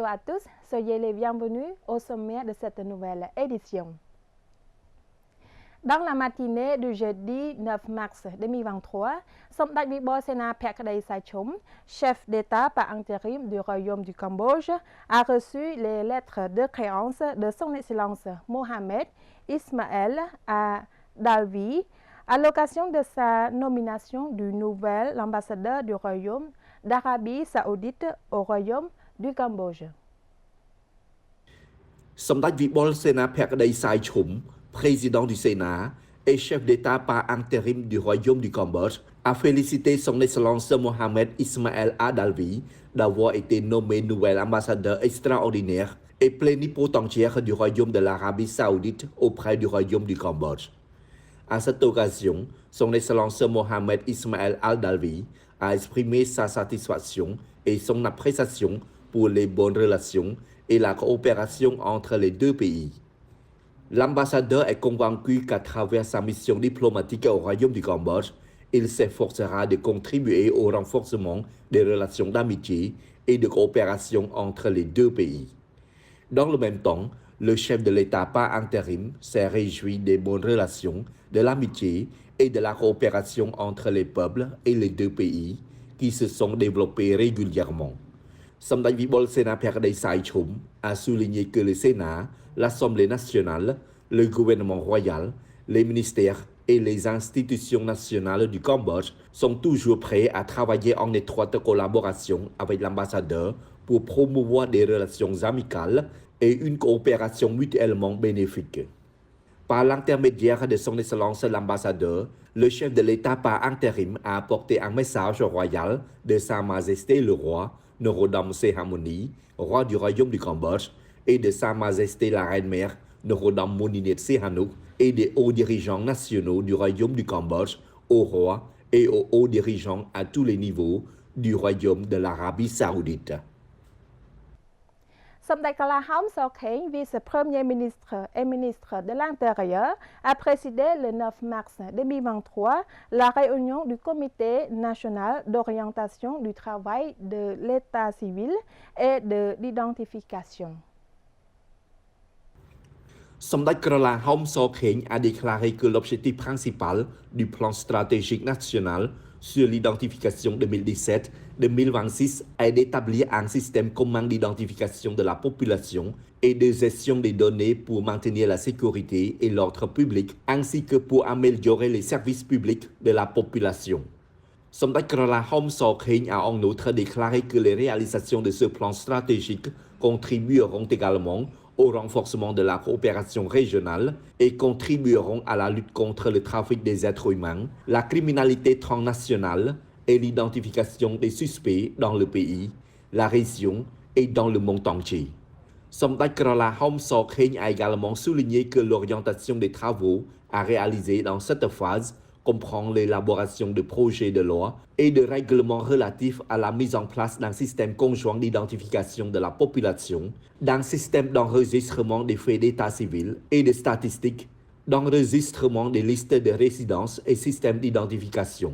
Bonjour à tous, soyez les bienvenus au sommaire de cette nouvelle édition. Dans la matinée du jeudi 9 mars 2023, Somdach Vibol Sena Phekadei Saichum, chef d'État par intérim du Royaume du Cambodge, a reçu les lettres de créance de son Excellence Mohamed Ismail Dalvi à l'occasion de sa nomination du nouvel ambassadeur du Royaume d'Arabie Saoudite au Royaume du Cambodge. Somdach Vibol Sena Phekadei Saichum, président du Sénat et chef d'État par intérim du Royaume du Cambodge, a félicité son Excellence Mohamed Ismail Dalvi d'avoir été nommé nouvel ambassadeur extraordinaire et plénipotentiaire du Royaume de l'Arabie Saoudite auprès du Royaume du Cambodge. À cette occasion, son Excellence Mohamed Ismail Dalvi a exprimé sa satisfaction et son appréciation pour les bonnes relations et la coopération entre les deux pays. L'ambassadeur est convaincu qu'à travers sa mission diplomatique au Royaume du Cambodge, il s'efforcera de contribuer au renforcement des relations d'amitié et de coopération entre les deux pays. Dans le même temps, le chef de l'État par intérim s'est réjoui des bonnes relations, de l'amitié et de la coopération entre les peuples et les deux pays qui se sont développés régulièrement. Somdach Vibol Sena Phekadei Saichum a souligné que le Sénat, l'Assemblée nationale, le gouvernement royal, les ministères et les institutions nationales du Cambodge sont toujours prêts à travailler en étroite collaboration avec l'ambassadeur pour promouvoir des relations amicales et une coopération mutuellement bénéfique. Par l'intermédiaire de son Excellence l'ambassadeur, le chef de l'État par intérim a apporté un message royal de Sa Majesté le roi Norodom Sihamoni, roi du Royaume du Cambodge, et de Sa Majesté la Reine-Mère Norodom Moninit Sihanouk et des hauts dirigeants nationaux du Royaume du Cambodge au roi et aux hauts dirigeants à tous les niveaux du Royaume de l'Arabie Saoudite. Somdach Kalahom Sokheñ, vice-premier ministre et ministre de l'Intérieur, a présidé le 9 mars 2023 la réunion du Comité national d'orientation du travail de l'État civil et de l'identification. Somdach Kralahom Sokheñ a déclaré que l'objectif principal du plan stratégique national sur l'identification 2017-2026 est d'établir un système commun d'identification de la population et de gestion des données pour maintenir la sécurité et l'ordre public, ainsi que pour améliorer les services publics de la population. Somdach Kralahom Sokheñ a en outre déclaré que les réalisations de ce plan stratégique contribueront également au renforcement de la coopération régionale et contribueront à la lutte contre le trafic des êtres humains, la criminalité transnationale et l'identification des suspects dans le pays, la région et dans le monde entier. Somdach Kralahom Sokheñ a également souligné que l'orientation des travaux à réaliser dans cette phase comprend l'élaboration de projets de loi et de règlements relatifs à la mise en place d'un système conjoint d'identification de la population, d'un système d'enregistrement des faits d'état civil et de statistiques, d'enregistrement des listes de résidence et système d'identification.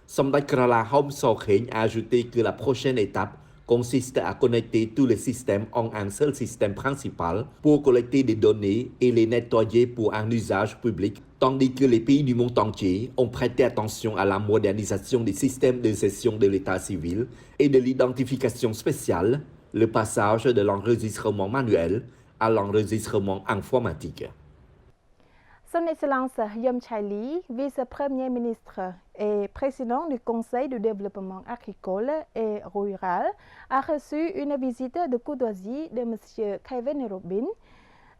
Somdach Kralahom Sokheñ a ajouté que la prochaine étape consiste à connecter tous les systèmes en un seul système principal pour collecter des données et les nettoyer pour un usage public, tandis que les pays du monde entier ont prêté attention à la modernisation des systèmes de gestion de l'état civil et de l'identification spéciale, le passage de l'enregistrement manuel à l'enregistrement informatique. Son Excellence Yom Chai-li, vice-premier ministre et président du Conseil du développement agricole et rural, a reçu une visite de courtoisie de M. Kevin Robin,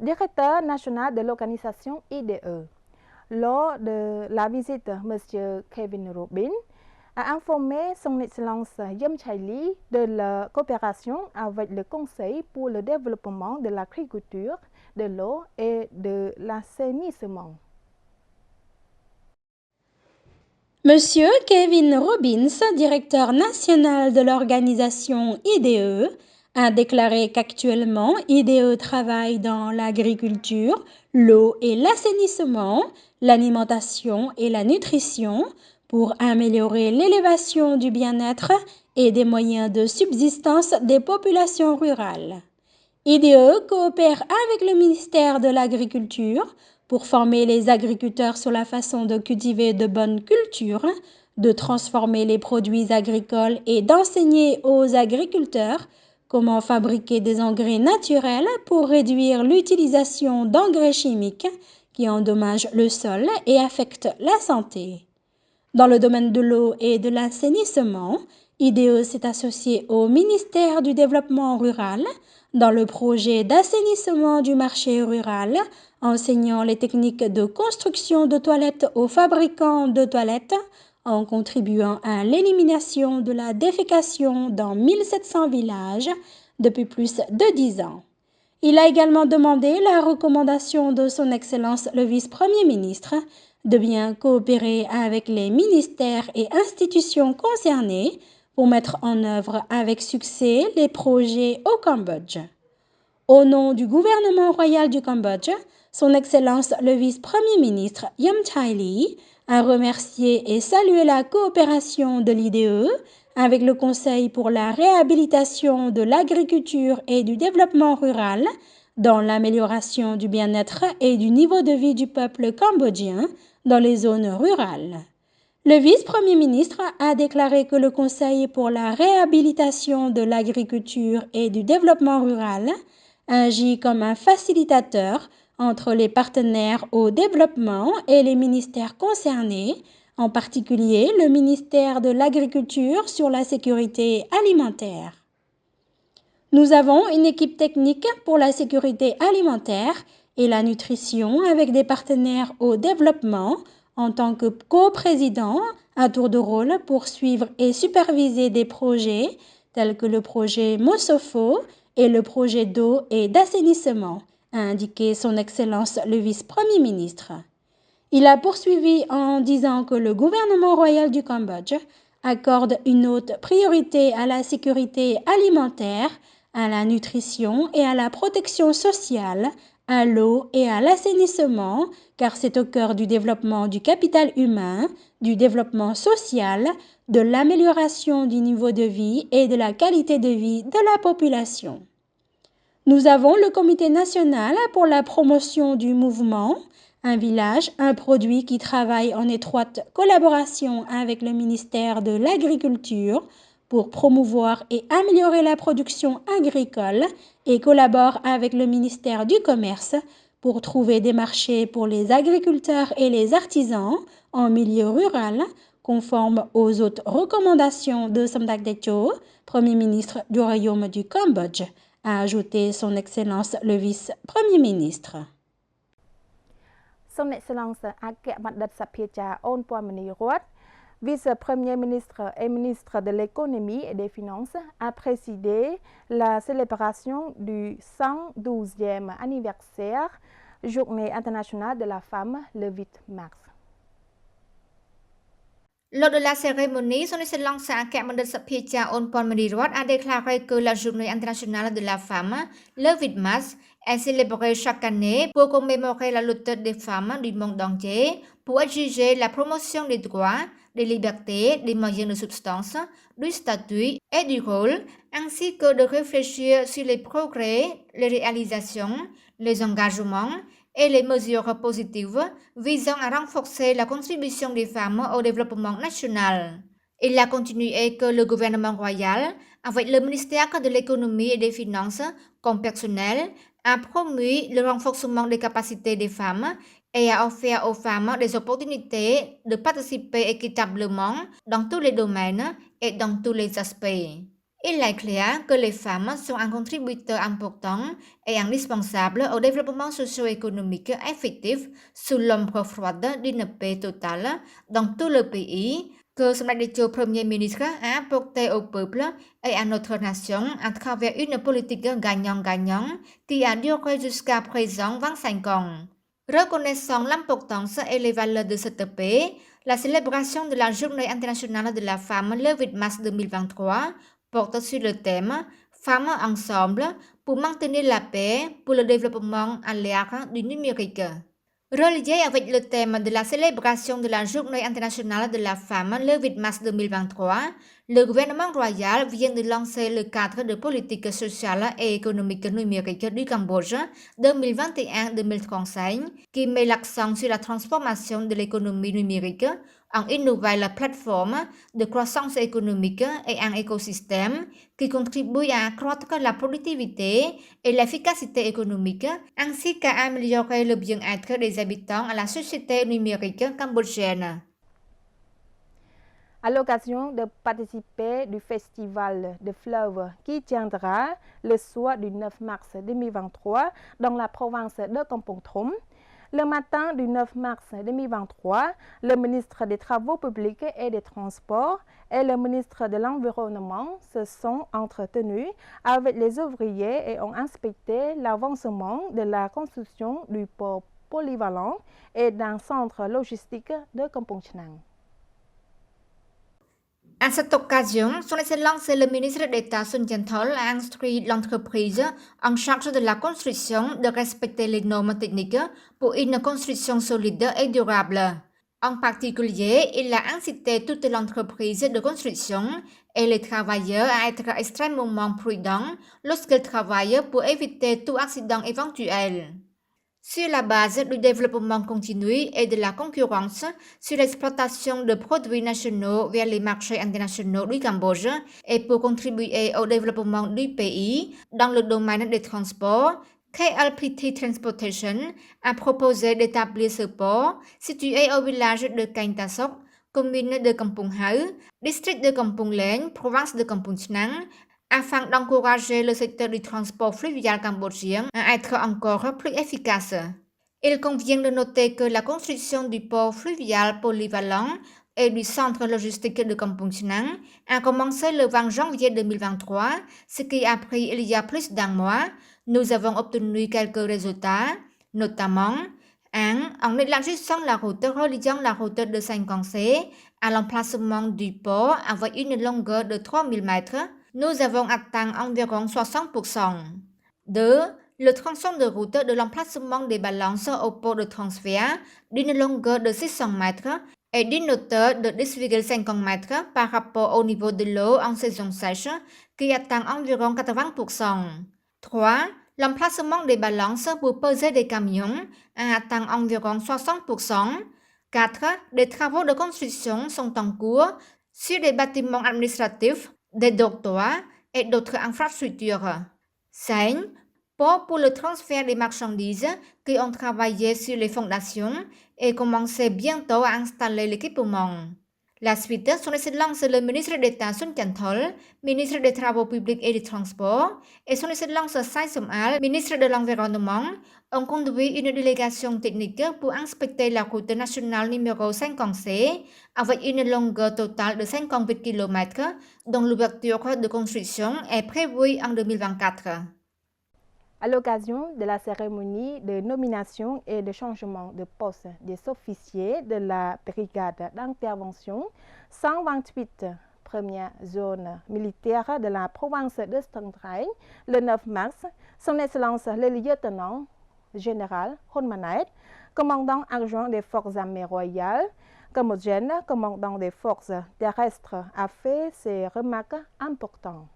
directeur national de l'organisation IDE. Lors de la visite, M. Kevin Robin a informé son Excellence Yom Chai-li de la coopération avec le Conseil pour le développement de l'agriculture, de l'eau et de l'assainissement. Monsieur Kevin Robbins, directeur national de l'organisation IDE, a déclaré qu'actuellement IDE travaille dans l'agriculture, l'eau et l'assainissement, l'alimentation et la nutrition pour améliorer l'élévation du bien-être et des moyens de subsistance des populations rurales. IDE coopère avec le ministère de l'Agriculture pour former les agriculteurs sur la façon de cultiver de bonnes cultures, de transformer les produits agricoles et d'enseigner aux agriculteurs comment fabriquer des engrais naturels pour réduire l'utilisation d'engrais chimiques qui endommagent le sol et affectent la santé. Dans le domaine de l'eau et de l'assainissement, IDE s'est associé au ministère du Développement rural dans le projet d'assainissement du marché rural, enseignant les techniques de construction de toilettes aux fabricants de toilettes, en contribuant à l'élimination de la défécation dans 1700 villages depuis plus de 10 ans. Il a également demandé la recommandation de son Excellence le vice-premier ministre de bien coopérer avec les ministères et institutions concernés pour mettre en œuvre avec succès les projets au Cambodge. Au nom du gouvernement royal du Cambodge, son Excellence le vice-premier ministre Yamchai Ly a remercié et salué la coopération de l'IDE avec le Conseil pour la réhabilitation de l'agriculture et du développement rural dans l'amélioration du bien-être et du niveau de vie du peuple cambodgien dans les zones rurales. Le vice-premier ministre a déclaré que le Conseil pour la réhabilitation de l'agriculture et du développement rural agit comme un facilitateur entre les partenaires au développement et les ministères concernés, en particulier le ministère de l'Agriculture sur la sécurité alimentaire. Nous avons une équipe technique pour la sécurité alimentaire et la nutrition avec des partenaires au développement en tant que coprésident à tour de rôle pour suivre et superviser des projets tels que le projet Mosofo et le projet d'eau et d'assainissement, a indiqué son Excellence le vice-premier ministre. Il a poursuivi en disant que le gouvernement royal du Cambodge accorde une haute priorité à la sécurité alimentaire, à la nutrition et à la protection sociale, à l'eau et à l'assainissement, car c'est au cœur du développement du capital humain, du développement social, de l'amélioration du niveau de vie et de la qualité de vie de la population. Nous avons le Comité national pour la promotion du mouvement, un village, un produit qui travaille en étroite collaboration avec le ministère de l'Agriculture pour promouvoir et améliorer la production agricole et collabore avec le ministère du Commerce pour trouver des marchés pour les agriculteurs et les artisans en milieu rural, conformes aux autres recommandations de Samdech Techo, Premier ministre du Royaume du Cambodge, a ajouté son Excellence le vice-premier ministre. Son Excellence អគ្គបណ្ឌិតសភាចារអូនព័រមនីរដ្ឋ Vice-premier ministre et ministre de l'économie et des finances a présidé la célébration du 112e anniversaire Journée internationale de la femme le 8 mars. Lors de la cérémonie, son Excellence Akhemadit Sapiecha Onponmanirat a déclaré que la Journée internationale de la femme, le 8 mars, est célébrée chaque année pour commémorer la lutte des femmes du monde entier pour exiger la promotion des droits, des libertés, des moyens de substance, du statut et du rôle, ainsi que de réfléchir sur les progrès, les réalisations, les engagements et les mesures positives visant à renforcer la contribution des femmes au développement national. Il a continué que le gouvernement royal, avec le ministère de l'économie et des finances comme personnel, a promu le renforcement des capacités des femmes et a offert aux femmes des opportunités de participer équitablement dans tous les domaines et dans tous les aspects. Il est clair que les femmes sont un contributeur important et indispensable au développement socio-économique effectif sous l'ombre froide d'une paix totale dans tout le pays que Samdech Techo Premier ministre a apporté au peuple et à notre nation à travers une politique gagnant-gagnant qui a duré jusqu'à présent 25 ans. Reconnaissant l'importance et les valeurs de cette paix, la célébration de la Journée internationale de la femme le 8 mars 2023 porte sur le thème Femmes ensemble pour maintenir la paix pour le développement à l'ère du numérique. Relié avec le thème de la célébration de la Journée internationale de la femme le 8 mars 2023, Le gouvernement royal vient de lancer le cadre de politique sociale et économique numérique du Cambodge 2021-2035 qui met l'accent sur la transformation de l'économie numérique en une nouvelle plateforme de croissance économique et un écosystème qui contribue à accroître la productivité et l'efficacité économique ainsi qu'à améliorer le bien-être des habitants à la société numérique cambodgienne. À l'occasion de participer du Festival de fleuves qui tiendra le soir du 9 mars 2023 dans la province de Kampong Thom, le matin du 9 mars 2023, le ministre des Travaux publics et des Transports et le ministre de l'Environnement se sont entretenus avec les ouvriers et ont inspecté l'avancement de la construction du port polyvalent et d'un centre logistique de Kampong Chnang. À cette occasion, son Excellence le ministre d'État Sun Chanthol a instruit l'entreprise en charge de la construction de respecter les normes techniques pour une construction solide et durable. En particulier, il a incité toute l'entreprise de construction et les travailleurs à être extrêmement prudents lorsqu'ils travaillent pour éviter tout accident éventuel. Sur la base du développement continu et de la concurrence sur l'exploitation de produits nationaux vers les marchés internationaux du Cambodge et pour contribuer au développement du pays dans le domaine des transports, KLPT Transportation a proposé d'établir ce port situé au village de Kaing Tasok, commune de Kampong Hau, district de Kampong Leng, province de Kampong Chnang, afin d'encourager le secteur du transport fluvial cambodgien à être encore plus efficace. Il convient de noter que la construction du port fluvial polyvalent et du centre logistique de Kampong Chnang a commencé le 20 janvier 2023, ce qui a pris il y a plus d'un mois. Nous avons obtenu quelques résultats, notamment 1. En élargissant la route reliant la route de Saint-Concé à l'emplacement du port avec une longueur de 3000 mètres, nous avons atteint environ 60%. 2. Le tronçon de route de l'emplacement des balances au port de transfert d'une longueur de 600 mètres et d'une hauteur de 10,50 mètres par rapport au niveau de l'eau en saison sèche qui atteint environ 80%. 3. L'emplacement des balances pour peser des camions a atteint environ 60%. 4. Des travaux de construction sont en cours sur des bâtiments administratifs, des dortoirs et d'autres infrastructures. 5. Port pour le transfert des marchandises qui ont travaillé sur les fondations et commencé bientôt à installer l'équipement. La suite, son Excellence le ministre d'État Sun Chanthol, ministre des Travaux publics et des Transports, et son Excellence Sai Somal, ministre de l'Environnement, ont conduit une délégation technique pour inspecter la route nationale numéro 50C avec une longueur totale de 58 km, dont l'ouverture de construction est prévue en 2024. À l'occasion de la cérémonie de nomination et de changement de poste des officiers de la brigade d'intervention 128, première zone militaire de la province de Stung Treng, le 9 mars, son Excellence le lieutenant général Hun Manet, commandant adjoint des forces armées royales cambodgiennes, commandant des forces terrestres, a fait ces remarques importantes.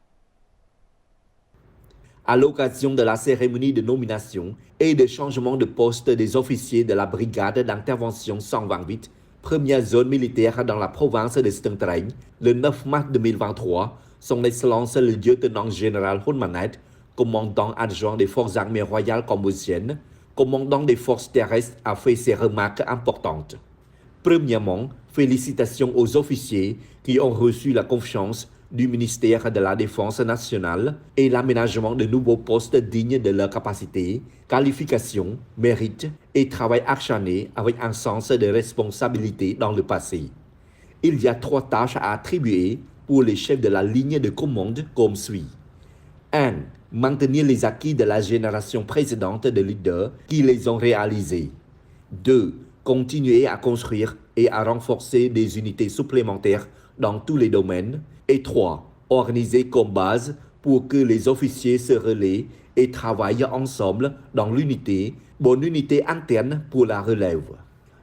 À l'occasion de la cérémonie de nomination et de changement de poste des officiers de la brigade d'intervention 128, première zone militaire dans la province de Stung Treng, le 9 mars 2023, son Excellence le lieutenant général Hun Manet, commandant adjoint des forces armées royales cambodgiennes, commandant des forces terrestres, a fait ces remarques importantes. Premièrement, félicitations aux officiers qui ont reçu la confiance du ministère de la Défense nationale et l'aménagement de nouveaux postes dignes de leur capacité, qualification, mérite et travail acharné avec un sens de responsabilité dans le passé. Il y a 3 tâches à attribuer pour les chefs de la ligne de commande comme suit. 1. Maintenir les acquis de la génération précédente de leaders qui les ont réalisés. 2. Continuer à construire et à renforcer des unités supplémentaires dans tous les domaines. Et 3. Organiser comme base pour que les officiers se relaient et travaillent ensemble dans l'unité, bonne unité interne pour la relève.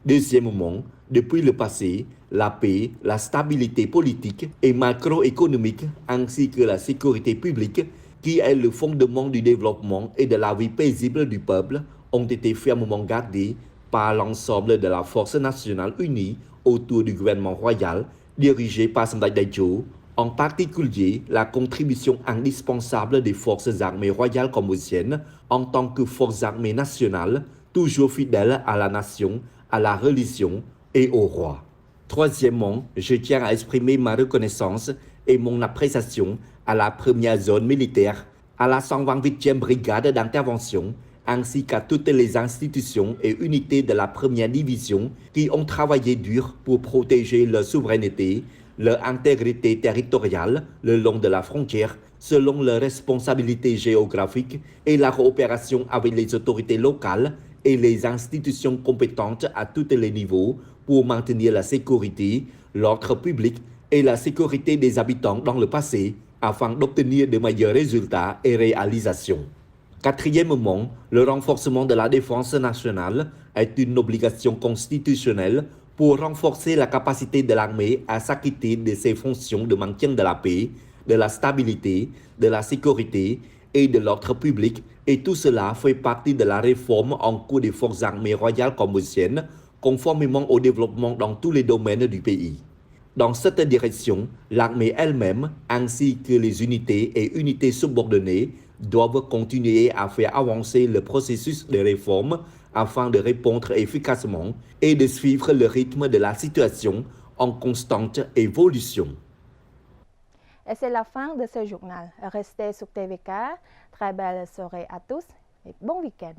Deuxièmement, depuis le passé, la paix, la stabilité politique et macroéconomique, ainsi que la sécurité publique, qui est le fondement du développement et de la vie paisible du peuple, ont été fermement gardés par l'ensemble de la force nationale unie autour du gouvernement royal dirigé par Samdech Techo, en particulier la contribution indispensable des forces armées royales cambodgiennes en tant que forces armées nationales, toujours fidèles à la nation, à la religion et au roi. Troisièmement, je tiens à exprimer ma reconnaissance et mon appréciation à la première zone militaire, à la 128e brigade d'intervention, ainsi qu'à toutes les institutions et unités de la première division qui ont travaillé dur pour protéger leur souveraineté, leur intégrité territoriale le long de la frontière, selon leurs responsabilités géographiques et la coopération avec les autorités locales et les institutions compétentes à tous les niveaux pour maintenir la sécurité, l'ordre public et la sécurité des habitants dans le passé afin d'obtenir de meilleurs résultats et réalisations. Quatrièmement, le renforcement de la défense nationale est une obligation constitutionnelle pour renforcer la capacité de l'armée à s'acquitter de ses fonctions de maintien de la paix, de la stabilité, de la sécurité et de l'ordre public, et tout cela fait partie de la réforme en cours des forces armées royales cambodgiennes, conformément au développement dans tous les domaines du pays. Dans cette direction, l'armée elle-même, ainsi que les unités et unités subordonnées, doivent continuer à faire avancer le processus de réforme afin de répondre efficacement et de suivre le rythme de la situation en constante évolution. Et c'est la fin de ce journal. Restez sur TVK. Très belle soirée à tous et bon week-end.